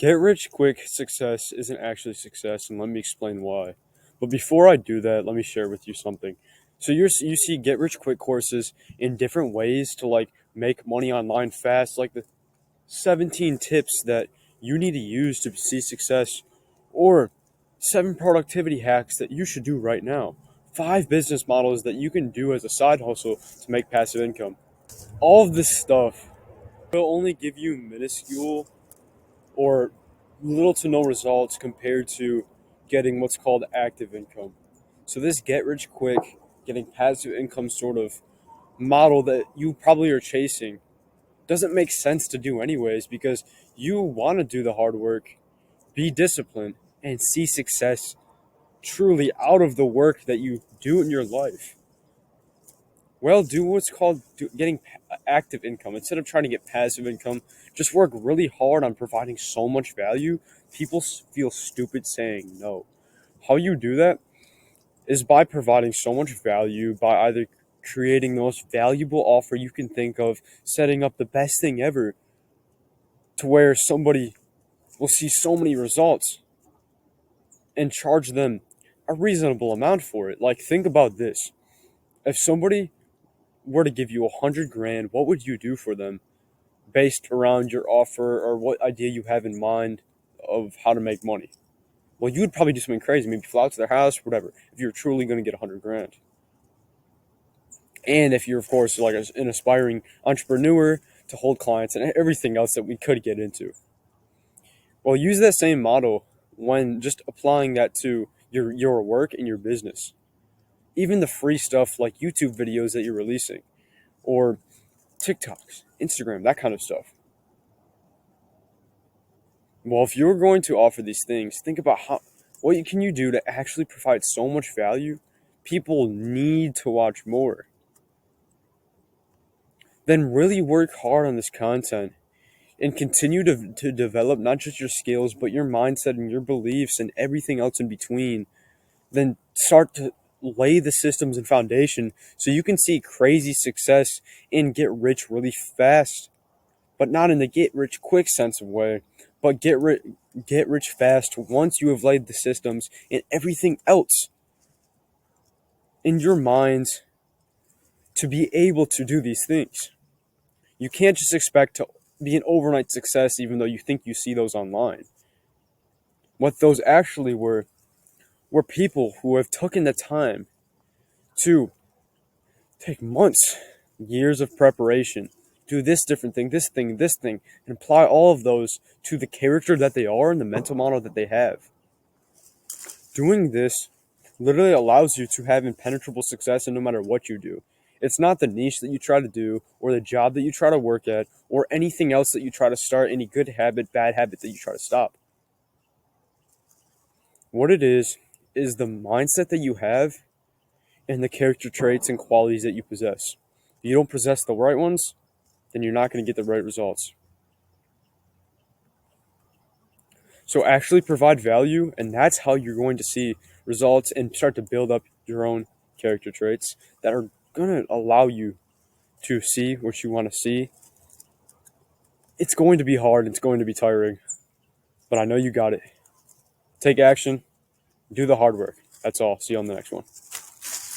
Get rich quick success isn't actually success, and let me explain why. But before I do that, let me share with you something. So you see get rich quick courses in different ways to make money online fast, like the 17 tips that you need to use to see success, or 7 productivity hacks that you should do right now, 5 business models that you can do as a side hustle to make passive income. All of this stuff will only give you minuscule or little to no results compared to getting what's called active income. So this get rich quick, getting passive income sort of model that you probably are chasing doesn't make sense to do anyways, because you want to do the hard work, be disciplined, and see success truly out of the work that you do in your life. Well, do what's called getting active income instead of trying to get passive income. Just work really hard on providing so much value. People feel stupid saying no. How you do that is by providing so much value, by either creating the most valuable offer you can think of, setting up the best thing ever to where somebody will see so many results and charge them a reasonable amount for it. Like, think about this. If somebody were to give you 100 grand, what would you do for them based around your offer or what idea you have in mind of how to make money? Well, you would probably do something crazy, maybe fly out to their house, whatever, if you're truly going to get 100 grand. And if you're, of course, like an aspiring entrepreneur to hold clients and everything else that we could get into. Well, use that same model when just applying that to your work and your business. Even the free stuff like YouTube videos that you're releasing, or TikToks, Instagram, that kind of stuff. Well, if you're going to offer these things, think about what can you do to actually provide so much value. People need to watch more. Then really work hard on this content and continue to develop not just your skills, but your mindset and your beliefs and everything else in between. Then start to lay the systems and foundation so you can see crazy success and get rich really fast, but not in the get rich quick sense of way, but get rich fast once you have laid the systems and everything else in your minds to be able to do these things. You can't just expect to be an overnight success even though you think you see those online. What those actually were people who have taken the time to take months, years of preparation, do this different thing, this thing, and apply all of those to the character that they are and the mental model that they have. Doing this literally allows you to have impenetrable success in no matter what you do. It's not the niche that you try to do, or the job that you try to work at, or anything else that you try to start, any good habit, bad habit that you try to stop. What it is the mindset that you have and the character traits and qualities that you possess. If you don't possess the right ones, then you're not going to get the right results. So actually provide value, and that's how you're going to see results and start to build up your own character traits that are going to allow you to see what you want to see. It's going to be hard, it's going to be tiring, but I know you got it. Take action, do the hard work. That's all. See you on the next one.